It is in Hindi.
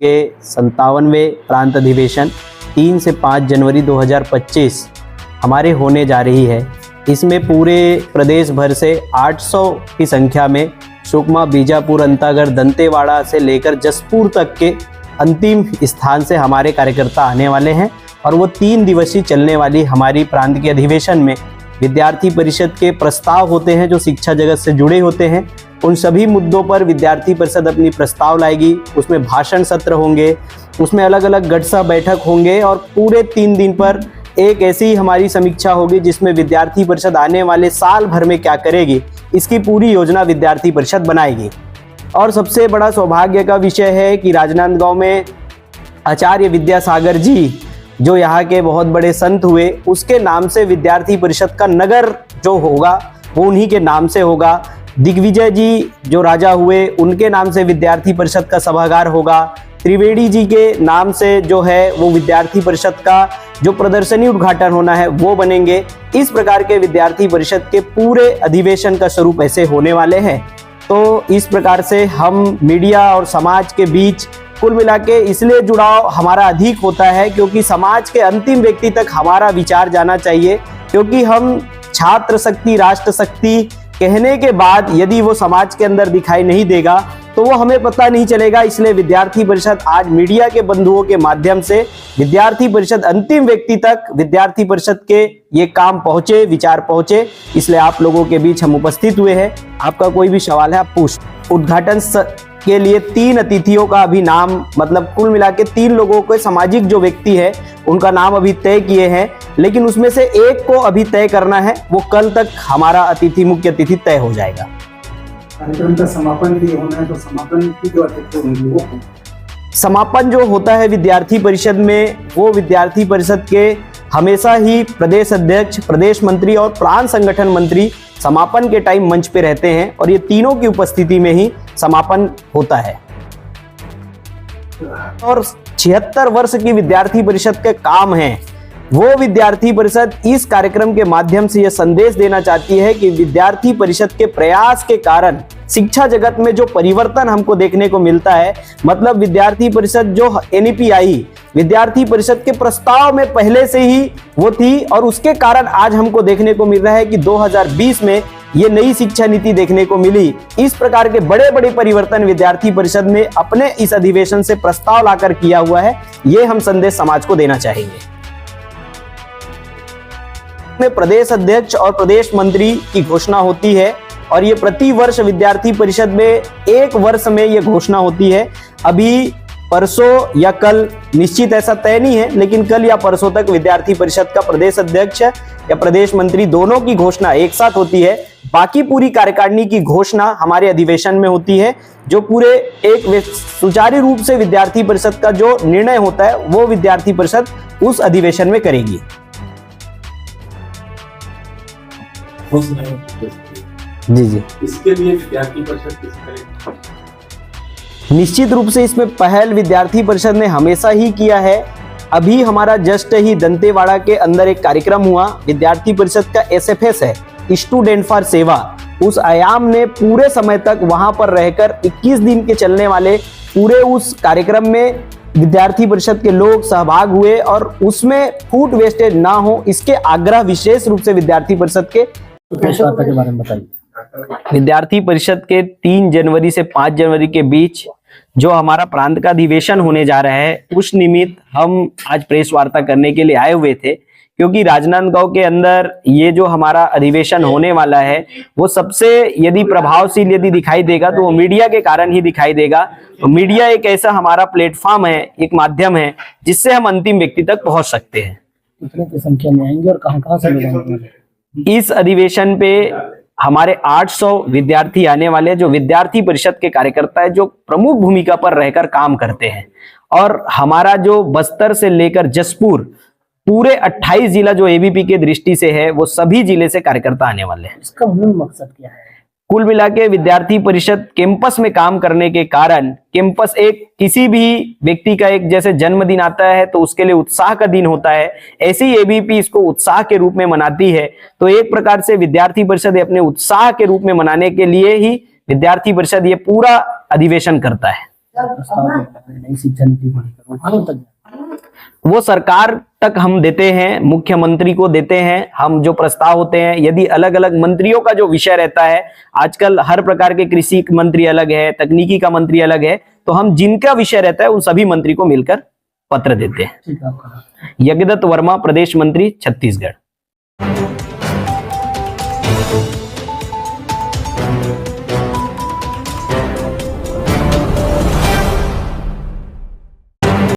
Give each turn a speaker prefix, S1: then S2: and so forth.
S1: के 57वें प्रांत अधिवेशन 3 से 5 जनवरी 2025 हमारे होने जा रही है। इसमें पूरे प्रदेश भर से 800 की संख्या में सुकमा, बीजापुर, अंतागढ़, दंतेवाड़ा से लेकर जसपुर तक के अंतिम स्थान से हमारे कार्यकर्ता आने वाले हैं और वो 3 दिवसीय चलने वाली हमारी प्रांत के अधिवेशन में विद्यार्थी परिषद के प्रस्ताव होते हैं जो शिक्षा जगत से जुड़े होते हैं। उन सभी मुद्दों पर विद्यार्थी परिषद अपनी प्रस्ताव लाएगी। उसमें भाषण सत्र होंगे, उसमें अलग अलग गठसा बैठक होंगे और पूरे 3 दिन पर एक ऐसी हमारी समीक्षा होगी जिसमें विद्यार्थी परिषद आने वाले साल भर में क्या करेगी, इसकी पूरी योजना विद्यार्थी परिषद बनाएगी। और सबसे बड़ा सौभाग्य का विषय है कि राजनांदगांव में आचार्य विद्यासागर जी जो यहाँ के बहुत बड़े संत हुए, उसके नाम से विद्यार्थी परिषद का नगर जो होगा वो उन्हीं के नाम से होगा। दिग्विजय जी जो राजा हुए, उनके नाम से विद्यार्थी परिषद का सभागार होगा। त्रिवेणी जी के नाम से जो है वो विद्यार्थी परिषद का जो प्रदर्शनी उद्घाटन होना है वो बनेंगे। इस प्रकार के विद्यार्थी परिषद के पूरे अधिवेशन का स्वरूप ऐसे होने वाले हैं। तो इस प्रकार से हम मीडिया और समाज के बीच कुल मिला के इसलिए जुड़ाव हमारा अधिक होता है क्योंकि समाज के अंतिम व्यक्ति तक हमारा विचार जाना चाहिए, क्योंकि हम छात्र शक्ति, राष्ट्र शक्ति कहने के बाद यदि वो समाज के अंदर दिखाई नहीं देगा तो वो हमें पता नहीं चलेगा। इसलिए विद्यार्थी परिषद आज मीडिया के बंधुओं के माध्यम से विद्यार्थी परिषद अंतिम व्यक्ति तक विद्यार्थी परिषद के ये काम पहुंचे, विचार पहुंचे, इसलिए आप लोगों के बीच हम उपस्थित हुए हैं। आपका कोई भी सवाल है आप पूछ। उद्घाटन के लिए 3 अतिथियों का अभी नाम, मतलब कुल मिला के 3 लोगों के सामाजिक जो व्यक्ति है उनका नाम अभी तय किए हैं, लेकिन उसमें से एक को अभी तय करना है। वो कल तक हमारा अतिथि, मुख्य अतिथि तय हो जाएगा।
S2: कार्यक्रम का समापन भी होना है, तो समापन की जो अतिथि होंगे वो
S1: समापन जो होता है विद्यार्थी परिषद में, वो विद्यार्थी परिषद के हमेशा ही प्रदेश अध्यक्ष, प्रदेश मंत्री और प्रांत संगठन मंत्री समापन के टाइम मंच पे रहते हैं और ये तीनों की उपस्थिति में ही समापन होता है। और 76 वर्ष की विद्यार्थी परिषद के काम है, वो विद्यार्थी परिषद इस कार्यक्रम के माध्यम से यह संदेश देना चाहती है कि विद्यार्थी परिषद के प्रयास के कारण शिक्षा जगत में जो परिवर्तन हमको देखने को मिलता है, मतलब विद्यार्थी परिषद जो एनईपी आई, विद्यार्थी परिषद के प्रस्ताव में पहले से ही वो थी और उसके कारण आज हमको देखने को मिल रहा है कि 2020 में ये नई शिक्षा नीति देखने को मिली। इस प्रकार के बड़े बड़े परिवर्तन विद्यार्थी परिषद ने अपने इस अधिवेशन से प्रस्ताव लाकर किया हुआ है। ये हम संदेश समाज को देना चाहेंगे। में प्रदेश अध्यक्ष और प्रदेश मंत्री की घोषणा होती है और ये प्रति वर्ष विद्यार्थी परिषद में 1 वर्ष में ये घोषणा होती है। अभी परसों या कल, निश्चित ऐसा तय नहीं है, लेकिन कल या परसों तक विद्यार्थी परिषद का प्रदेश अध्यक्ष या प्रदेश मंत्री दोनों की घोषणा एक साथ होती है। बाकी पूरी कार्यकारिणी की घोषणा हमारे अधिवेशन में होती है, जो पूरे एक सुचारू रूप से विद्यार्थी परिषद का जो निर्णय होता है वो विद्यार्थी परिषद उस अधिवेशन में करेगी। जी जी,
S2: इसके लिए विद्यार्थी परिषद किस तरह?
S1: निश्चित रूप से इसमें पहल विद्यार्थी परिषद ने हमेशा ही किया है। अभी हमारा जस्ट ही दंतेवाड़ा के अंदर एक कार्यक्रम हुआ, विद्यार्थी परिषद का SFS है, स्टूडेंट फॉर सेवा। उस आयाम ने पूरे समय तक वहां पर रहकर 21 दिन के चलने वाले पूरे उस कार्यक्रम में विद्यार्थी परिषद के लोग सहभाग हुए और उसमें फूड वेस्टेज ना हो इसके आग्रह विशेष रूप से विद्यार्थी परिषद के
S2: के बारे में बताइए।
S1: विद्यार्थी परिषद के 3 जनवरी से 5 जनवरी के बीच जो हमारा प्रांत का अधिवेशन होने जा रहा है, उस निमित्त हम आज प्रेस वार्ता करने के लिए आए हुए थे, क्योंकि राजनांदगांव के अंदर ये जो हमारा अधिवेशन होने वाला है वो सबसे यदि प्रभावशील यदि दिखाई देगा तो वो मीडिया के कारण ही दिखाई देगा। तो मीडिया एक ऐसा हमारा प्लेटफॉर्म है, एक माध्यम है जिससे हम अंतिम व्यक्ति तक पहुंच सकते हैं।
S2: कितने की संख्या में आएंगे और कहां से मिलेंगे?
S1: इस अधिवेशन पे हमारे 800 विद्यार्थी आने वाले, जो विद्यार्थी परिषद के कार्यकर्ता है, जो प्रमुख भूमिका पर रहकर काम करते हैं। और हमारा जो बस्तर से लेकर जसपुर पूरे 28 जिला जो एबीपी के दृष्टि से है, वो सभी जिले से कार्यकर्ता आने वाले हैं।
S2: इसका मूल मकसद क्या है?
S1: कुल मिला के विद्यार्थी परिषद कैंपस में काम करने के कारण, कैंपस एक किसी भी व्यक्ति का एक जैसे जन्मदिन आता है तो उसके लिए उत्साह का दिन होता है, ऐसे ही एबीपी इसको उत्साह के रूप में मनाती है। तो एक प्रकार से विद्यार्थी परिषद अपने उत्साह के रूप में मनाने के लिए ही विद्यार्थी परिषद ये पूरा अधिवेशन करता है।
S3: प्रस्ताव लेकर रहे हैं नई शिक्षा नीति को लेकर, वो कहाँ तक जाए?
S1: वो सरकार तक हम देते हैं, मुख्यमंत्री को देते हैं। हम जो प्रस्ताव होते हैं, यदि अलग अलग मंत्रियों का जो विषय रहता है, आजकल हर प्रकार के कृषि मंत्री अलग है, तकनीकी का मंत्री अलग है, तो हम जिनका विषय रहता है उन सभी मंत्री को मिलकर पत्र देते हैं।
S3: ठीक है, आपका
S1: यज्ञदत्त वर्मा, प्रदेश मंत्री, छत्तीसगढ़।